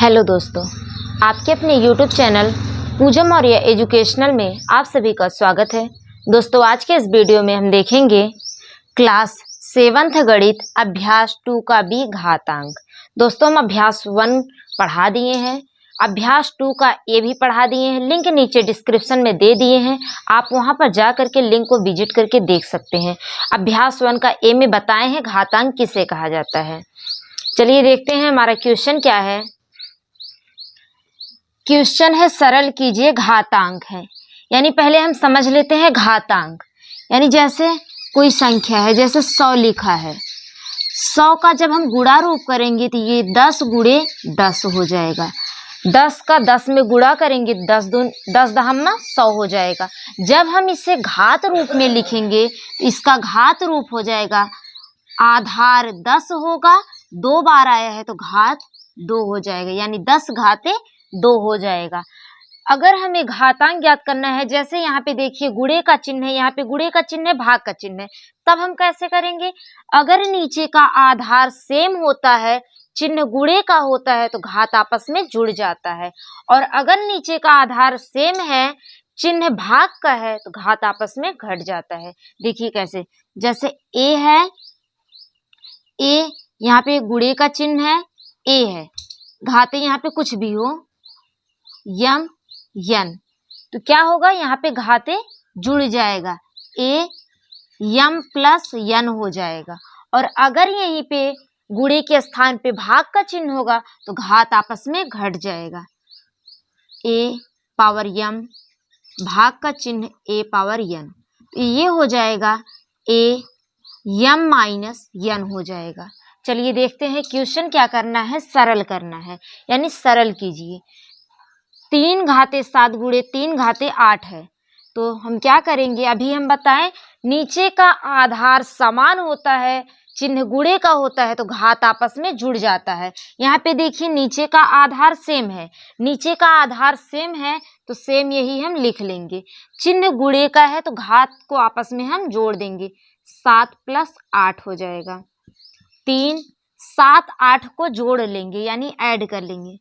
Hello दोस्तों, आपके अपने यूट्यूब चैनल पूजा मौर्य एजुकेशनल में आप सभी का स्वागत है। दोस्तों, आज के इस वीडियो में हम देखेंगे क्लास 7th गणित अभ्यास 2 का बी घातांक। दोस्तों, हम अभ्यास 1 पढ़ा दिए हैं, अभ्यास 2 का ए भी पढ़ा दिए हैं। लिंक नीचे डिस्क्रिप्शन में दे दिए हैं, आप वहां पर जा करके लिंक को विजिट करके देख सकते हैं। अभ्यास 1 का ए में बताए हैं घातांक किसे कहा जाता है। चलिए देखते हैं हमारा क्वेश्चन क्या है। क्वेश्चन है सरल कीजिए घातांक है, यानी पहले हम समझ लेते हैं घातांक। यानी जैसे कोई संख्या है, जैसे 100 लिखा है, 100 का जब हम गुणा रूप करेंगे तो ये 10 गुणे 10 हो जाएगा। 10 का 10 में गुणा करेंगे 10 दून 10 दहम्मा 100 हो जाएगा। जब हम इसे घात रूप में लिखेंगे तो इसका घात रूप हो जाएगा, आधार 10 होगा, 2 बार आया है तो घात 2 हो जाएगा, यानी 10 घाते 2 हो जाएगा। अगर हमें घातांक ज्ञात करना है, जैसे यहाँ पे देखिए गुणे का चिन्ह है, यहाँ पे गुणे का चिन्ह है, भाग का चिन्ह है, तब हम कैसे करेंगे? अगर नीचे का आधार सेम होता है, चिन्ह गुणे का होता है, तो घात आपस में जुड़ जाता है। और अगर नीचे का आधार सेम है, चिन्ह भाग का है, तो घात आपस में घट जाता है। देखिए कैसे, जैसे ए है, ए यहाँ पे गुणे का चिन्ह है, ए है, घाते यहाँ पे कुछ भी हो, यम यन, तो क्या होगा? यहाँ पे घाते जुड़ जाएगा, ए यम प्लस यन हो जाएगा। और अगर यहीं पे गुणे के स्थान पे भाग का चिन्ह होगा तो घात आपस में घट जाएगा, ए पावर यम, भाग का चिन्ह ए पावर यन, तो ये हो जाएगा ए यम माइनस यन हो जाएगा। चलिए देखते हैं क्वेश्चन क्या करना है, सरल करना है, यानी सरल कीजिए। 3 घाते 7 गुणे 3 घाते 8 है, तो हम क्या करेंगे? अभी हम बताएं, नीचे का आधार समान होता है, चिन्ह गुणे का होता है, तो घात आपस में जुड़ जाता है। यहाँ पे देखिए नीचे का आधार सेम है, नीचे का आधार सेम है तो सेम यही हम लिख लेंगे। चिन्ह गुणे का है तो घात को आपस में हम जोड़ देंगे, 7 प्लस 8 हो जाएगा। 3 7 8 को जोड़ लेंगे, यानी ऐड कर लेंगे,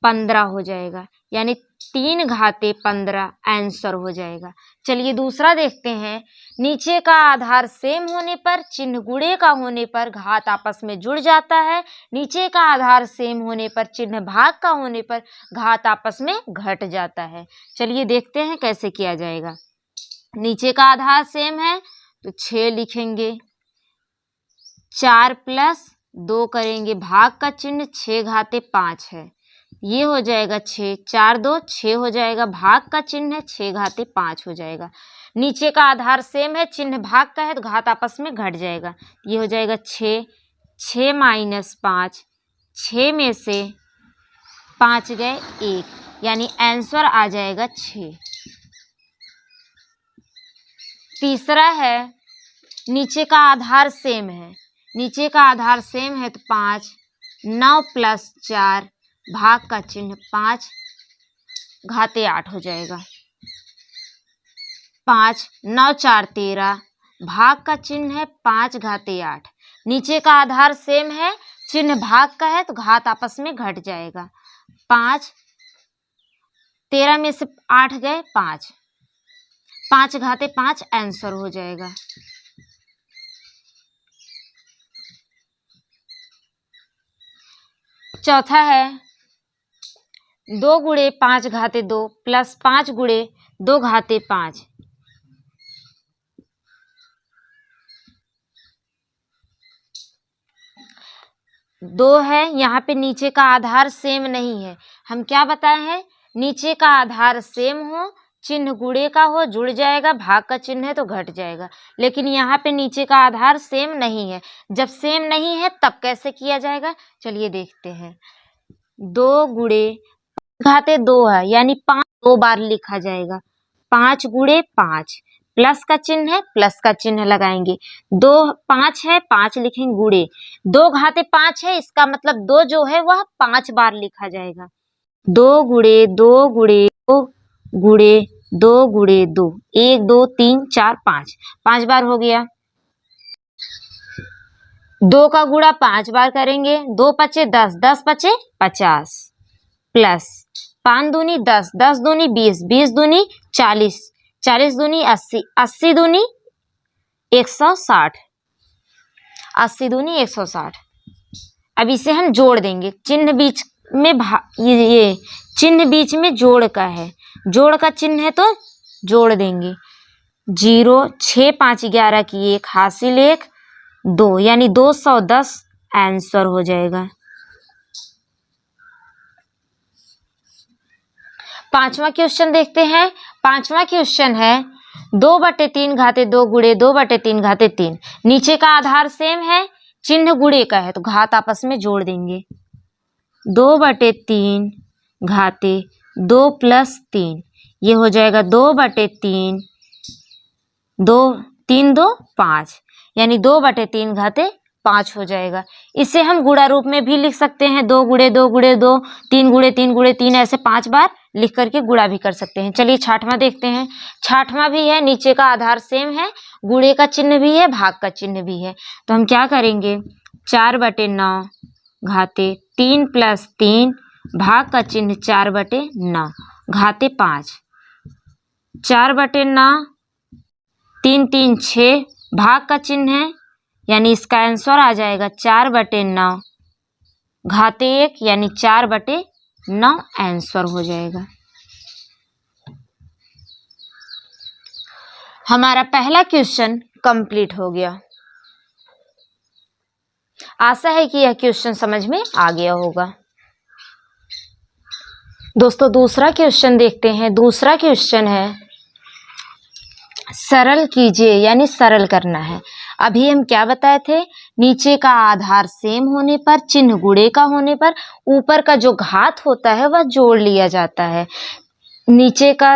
15 हो जाएगा, यानी 3 घाते 15 आंसर हो जाएगा। चलिए दूसरा देखते हैं। नीचे का आधार सेम होने पर, चिन्ह गुणे का होने पर घात आपस में जुड़ जाता है। नीचे का आधार सेम होने पर, चिन्ह भाग का होने पर घात आपस में घट जाता है। चलिए देखते हैं कैसे किया जाएगा। नीचे का आधार सेम है तो 6 लिखेंगे, 4 प्लस 2 करेंगे, भाग का चिन्ह 6 घाते 5 है, ये हो जाएगा 6, 4 2 6 हो जाएगा, भाग का चिन्ह है 6 घाते 5 हो जाएगा। नीचे का आधार सेम है, चिन्ह भाग का है तो घात आपस में घट जाएगा, ये हो जाएगा 6, 6 माइनस 5, 6 में से 5 गए 1, यानी आंसर आ जाएगा 6। तीसरा है, नीचे का आधार सेम है, नीचे का आधार सेम है तो 5, 9 प्लस 4, भाग का चिन्ह 5 घाते 8 हो जाएगा, 5 9 4 13, भाग का चिन्ह है 5 घाते 8। नीचे का आधार सेम है, चिन्ह भाग का है तो घात आपस में घट जाएगा, 5 13 में से 8 गए 5, 5 घाते 5 आंसर हो जाएगा। चौथा है, 2 गुणे 5 घाते 2 प्लस 5 गुणे 2 घाते 5, दो है, यहाँ पे नीचे का आधार सेम नहीं है। हम क्या बताए हैं? नीचे का आधार सेम हो, चिन्ह गुणे का हो, जुड़ जाएगा, भाग का चिन्ह है तो घट जाएगा। लेकिन यहाँ पे नीचे का आधार सेम नहीं है। जब सेम नहीं है तब कैसे किया जाएगा? चलिए देखते हैं। 2 गुणे घाते 2 है, यानी 5 2 बार लिखा जाएगा, 5 गुणे 5, प्लस का चिन्ह है, प्लस का चिन्ह लगाएंगे, 2 5 है, 5 लिखेंगे गुणे, 2 घाते 5 है, इसका मतलब 2 जो है वह 5 बार लिखा जाएगा, 2 गुणे 2 गुणे 2 गुणे 2 गुणे 2, 1 2 3 4 5, 5 बार हो गया। 2 का गुणा 5 बार करेंगे, 2 पचे 10, 10 पचे 50, प्लस 5 दूनी 10, 10 दूनी 20, 20 दूनी 40, 40 दूनी 80, 80 दूनी 160, 80 दूनी 160। अब इसे हम जोड़ देंगे, चिन्ह बीच में ये चिन्ह बीच में जोड़ का है, जोड़ का चिन्ह है तो जोड़ देंगे। 0, 6, 5, 11 की 1 हासिल 1, 2 यानी 210 आंसर हो जाएगा। 5वां क्वेश्चन देखते हैं। 5वां क्वेश्चन है 2/3 घाते 2 गुणे 2/3 घाते 3। नीचे का आधार सेम है, चिन्ह गुणे का है तो घात आपस में जोड़ देंगे। 2/3 घाते 2 + 3 ये हो जाएगा 2/3, 2 3 2 5 यानी 2/3 घाते 5 हो जाएगा। इसे हम गुणा रूप में भी लिख सकते हैं, 2 गुणे 2 गुणे 2, 3 गुणे 3 गुणे 3, ऐसे 5 बार लिख करके गुणा भी कर सकते हैं। चलिए 6वां देखते हैं। 6वां भी है, नीचे का आधार सेम है, गुणे का चिन्ह भी है, भाग का चिन्ह भी है। तो हम क्या करेंगे, 4/9 घाते 3 + 3 भाग का चिन्ह 4/9 घाते 5, 4/9 3 3 6 भाग का चिन्ह है यानी इसका आंसर आ जाएगा 4/9 घाते 1 यानी 4/9 आंसर हो जाएगा। हमारा पहला क्वेश्चन कंप्लीट हो गया। आशा है कि यह क्वेश्चन समझ में आ गया होगा। दोस्तों दूसरा क्वेश्चन देखते हैं। दूसरा क्वेश्चन है सरल कीजिए, यानी सरल करना है। अभी हम क्या बताए थे, नीचे का आधार सेम होने पर, चिन्ह गुणे का होने पर ऊपर का जो घात होता है वह जोड़ लिया जाता है। नीचे का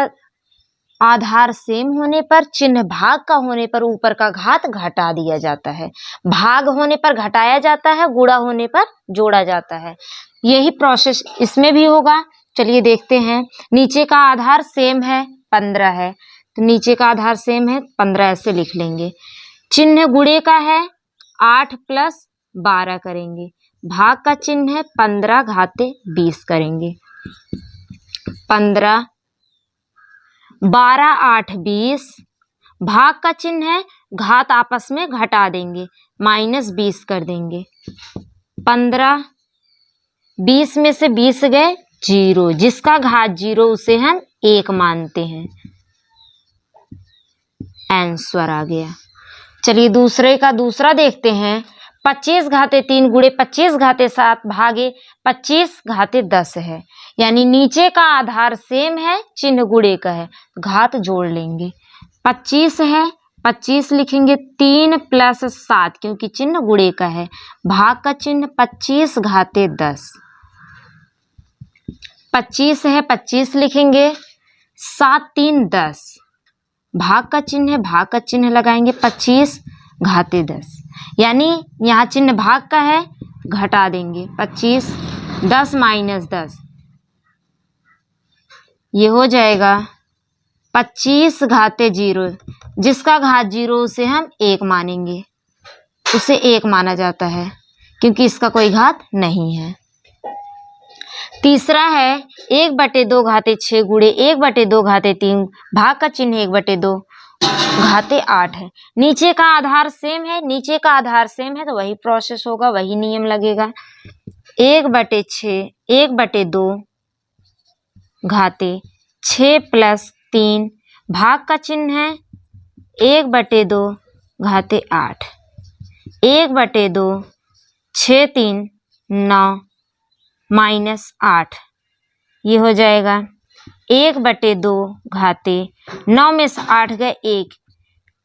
आधार सेम होने पर, चिन्ह भाग का होने पर ऊपर का घात घटा दिया जाता है। भाग होने पर घटाया जाता है, गुणा होने पर जोड़ा जाता है। यही प्रोसेस इसमें भी होगा। चलिए देखते हैं। नीचे का आधार सेम है 15 है, तो नीचे का आधार सेम है 15 ऐसे लिख लेंगे। चिन्ह गुणे का है 8 + 12 करेंगे, भाग का चिन्ह है 15 घाते 20 करेंगे। 15 12 8 20, भाग का चिन्ह है, घात आपस में घटा देंगे, -20 कर देंगे। 15 20 में से 20 गए 0, जिसका घात 0 उसे हम 1 मानते हैं। आंसर आ गया। चलिए दूसरे का दूसरा देखते हैं। 25 घाते 3 गुणे 25 घाते 7 भागे 25 घाते 10 है, यानी नीचे का आधार सेम है, चिन्ह गुणे का है, घात जोड़ लेंगे। 25 है 25 लिखेंगे 3 + 7 क्योंकि चिन्ह गुणे का है, भाग का चिन्ह 25 घाते 10। 25 है 25 लिखेंगे 7 3 10, भाग का चिन्ह है, भाग का चिन्ह लगाएंगे 25 घाते 10, यानी यहाँ चिन्ह भाग का है, घटा देंगे 25 10 - 10 ये हो जाएगा 25 घाते 0, जिसका घात 0 उसे हम 1 मानेंगे, उसे 1 माना जाता है क्योंकि इसका कोई घात नहीं है। तीसरा है 1/2 घाते 6 गुणे 1/2 घाते 3, भाग का चिन्ह 1/2 घाते 8 है। नीचे का आधार सेम है, नीचे का आधार सेम है तो वही प्रोसेस होगा, वही नियम लगेगा। 1/6 1/2 घाते 6 + 3, भाग का चिन्ह है 1/2 घाते 8, 1/2 6 3 9 -8 ये हो जाएगा 1/2 घाते 9 में से 8 गए 1,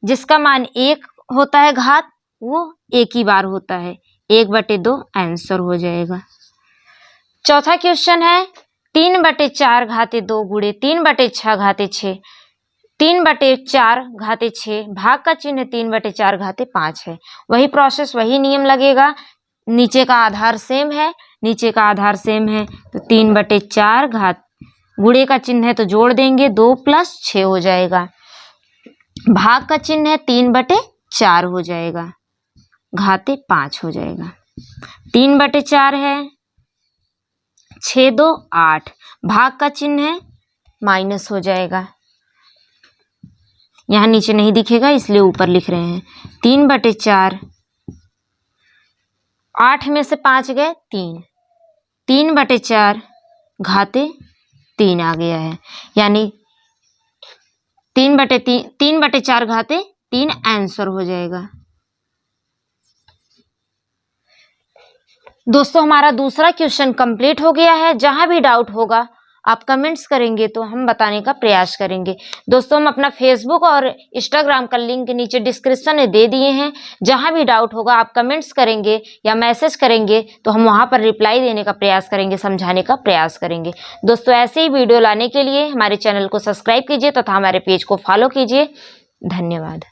जिसका मान 1 होता है घात वो 1 ही बार होता है, 1/2 आंसर हो जाएगा। चौथा क्वेश्चन है 3/4 घाते 2 गुणे 3/6 घाते 6, 3/4 घाते 6, भाग का चिन्ह 3/4 घाते 5 है। वही प्रोसेस वही नियम लगेगा। नीचे का आधार सेम है, नीचे का आधार सेम है तो 3/4 घात गुणे का चिन्ह है तो जोड़ देंगे, 2 + 6 हो जाएगा, भाग का चिन्ह है 3/4 हो जाएगा। घाते 5 हो जाएगा। 3/4 है, 6 2 8, भाग का चिन्ह है, माइनस हो जाएगा। यहाँ नीचे नहीं दिखेगा इसलिए ऊपर लिख रहे हैं। 3/4, 8 में से 5 गए 3, 3/4 घाते 3 आ गया है, यानी 3/4 घाते 3 आंसर हो जाएगा। दोस्तों हमारा दूसरा क्वेश्चन कंप्लीट हो गया है। जहां भी डाउट होगा आप कमेंट्स करेंगे तो हम बताने का प्रयास करेंगे। दोस्तों हम अपना फेसबुक और इंस्टाग्राम का लिंक नीचे डिस्क्रिप्शन में दे दिए हैं। जहां भी डाउट होगा आप कमेंट्स करेंगे या मैसेज करेंगे तो हम वहां पर रिप्लाई देने का प्रयास करेंगे, समझाने का प्रयास करेंगे। दोस्तों ऐसे ही वीडियो लाने के लिए हमारे चैनल को सब्सक्राइब कीजिए तथा हमारे पेज को फॉलो कीजिए। धन्यवाद।